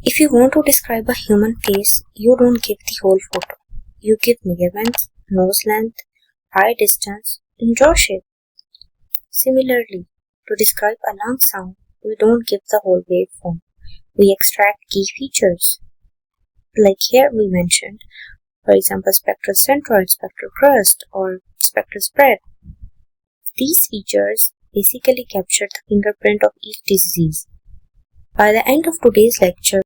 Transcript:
If you want to describe a human face, you don't give the whole photo. You give measurements, nose length, eye distance, and jaw shape. Similarly, to describe a lung sound, we don't give the whole waveform. We extract key features. Like here we mentioned, for example, spectral centroid, spectral crest, or spectral spread. These features basically capture the fingerprint of each disease. By the end of today's lecture,